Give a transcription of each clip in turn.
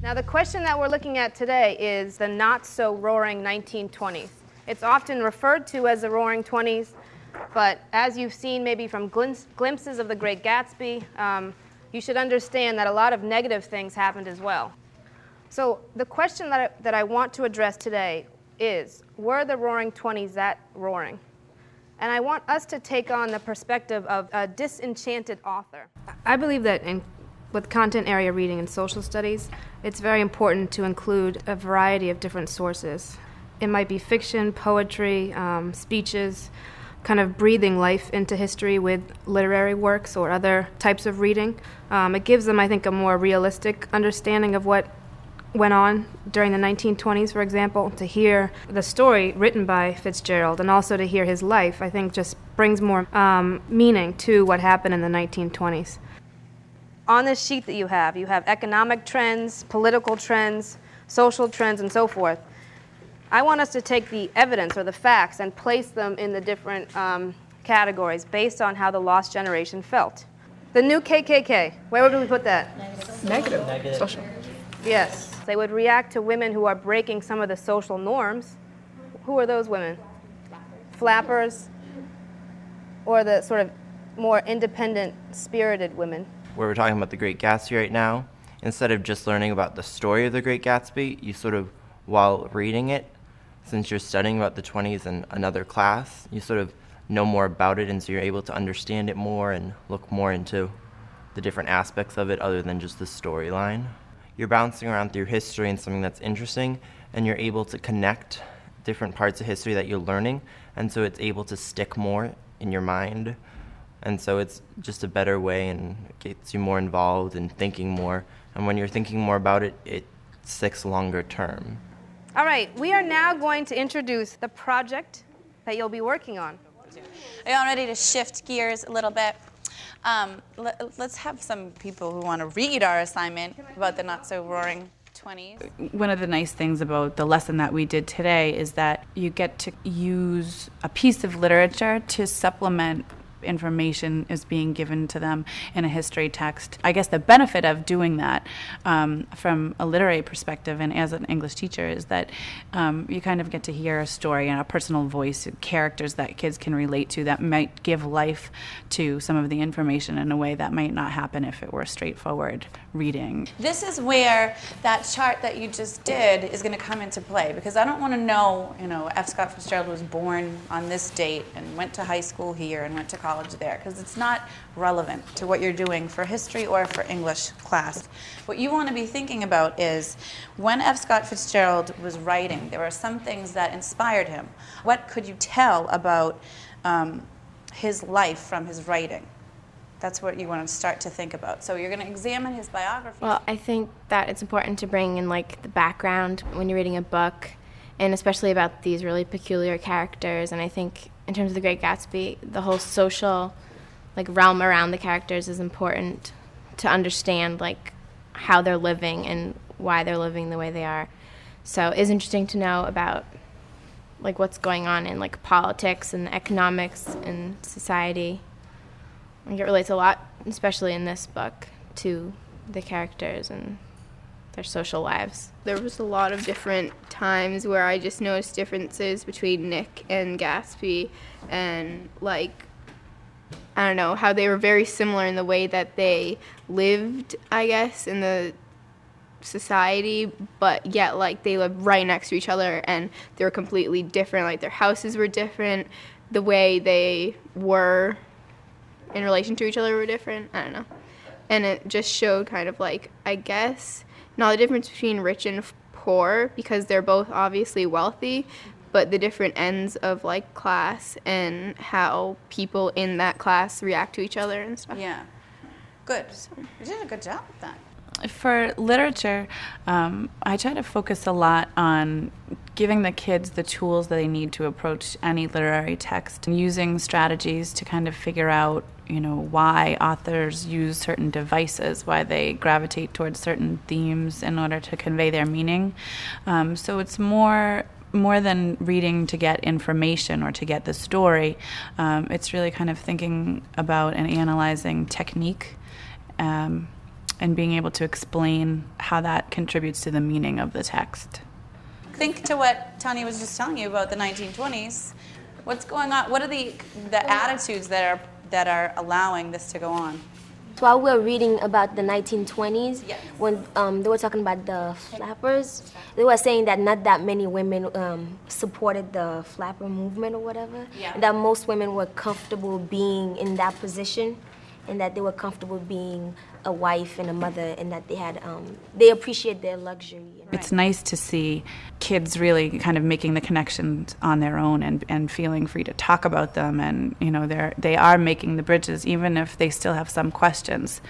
Now the question that we're looking at today is the not-so-roaring 1920s. It's often referred to as the Roaring Twenties, but as you've seen maybe from glimpses of The Great Gatsby, you should understand that a lot of negative things happened as well. So the question that I want to address today is, were the Roaring Twenties that roaring? And I want us to take on the perspective of a disenchanted author. I believe that with content area reading and social studies, it's very important to include a variety of different sources. It might be fiction, poetry, speeches, kind of breathing life into history with literary works or other types of reading. It gives them, I think, a more realistic understanding of what went on during the 1920s, for example. To hear the story written by Fitzgerald and also to hear his life, I think just brings more meaning to what happened in the 1920s. On this sheet that you have economic trends, political trends, social trends, and so forth. I want us to take the evidence or the facts and place them in the different categories based on how the lost generation felt. The new KKK, where would we put that? Negative. Social. Yes. They would react to women who are breaking some of the social norms. Who are those women? Flappers, or the sort of more independent, spirited women. Where we're talking about The Great Gatsby right now, instead of just learning about the story of The Great Gatsby, you sort of, while reading it, since you're studying about the 20s in another class, you sort of know more about it, and so you're able to understand it more and look more into the different aspects of it other than just the storyline. You're bouncing around through history and something that's interesting, and you're able to connect different parts of history that you're learning, and so it's able to stick more in your mind. And so it's just a better way and it gets you more involved in thinking more. And when you're thinking more about it, it sticks longer term. All right, we are now going to introduce the project that you'll be working on. Are y'all ready to shift gears a little bit? Let's have some people who want to read our assignment about the not-so-roaring 20s. One of the nice things about the lesson that we did today is that you get to use a piece of literature to supplement information is being given to them in a history text. I guess the benefit of doing that from a literary perspective and as an English teacher is that you kind of get to hear a story and a personal voice, characters that kids can relate to that might give life to some of the information in a way that might not happen if it were straightforward reading. This is where that chart that you just did is going to come into play, because I don't want to know, F. Scott Fitzgerald was born on this date and went to high school here and went to college there, because it's not relevant to what you're doing for history or for English class. What you want to be thinking about is when F. Scott Fitzgerald was writing, there were some things that inspired him. What could you tell about his life from his writing? That's what you want to start to think about. So you're going to examine his biography. Well, I think that it's important to bring in the background when you're reading a book, and especially about these really peculiar characters. And I think in terms of The Great Gatsby, the whole social realm around the characters is important to understand how they're living and why they're living the way they are. So it's interesting to know about what's going on in politics and economics and society. I think it relates a lot, especially in this book, to the characters and their social lives. There was a lot of different times where I just noticed differences between Nick and Gatsby, and I don't know, how they were very similar in the way that they lived, I guess, in the society, but yet they lived right next to each other and they were completely different. Their houses were different, the way they were in relation to each other were different. I don't know. And it just showed kind of I guess, not the difference between rich and poor, because they're both obviously wealthy, but the different ends of class and how people in that class react to each other and stuff. Yeah. Good. You did a good job with that. For literature, I try to focus a lot on giving the kids the tools that they need to approach any literary text, and using strategies to kind of figure out, why authors use certain devices, why they gravitate towards certain themes in order to convey their meaning. So it's more than reading to get information or to get the story. It's really kind of thinking about and analyzing technique and being able to explain how that contributes to the meaning of the text. Think to what Tanya was just telling you about the 1920s. What's going on? What are the attitudes that are allowing this to go on? While we were reading about the 1920s, Yes. when they were talking about the flappers, they were saying that not that many women supported the flapper movement or whatever, Yeah. and that most women were comfortable being in that position, and that they were comfortable being a wife and a mother, and that they appreciate their luxury. It's nice to see kids really kind of making the connections on their own and feeling free to talk about them, and they are making the bridges even if they still have some questions.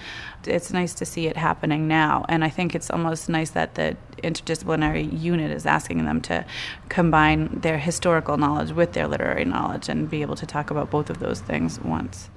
It's nice to see it happening now, and I think it's almost nice that the interdisciplinary unit is asking them to combine their historical knowledge with their literary knowledge and be able to talk about both of those things once.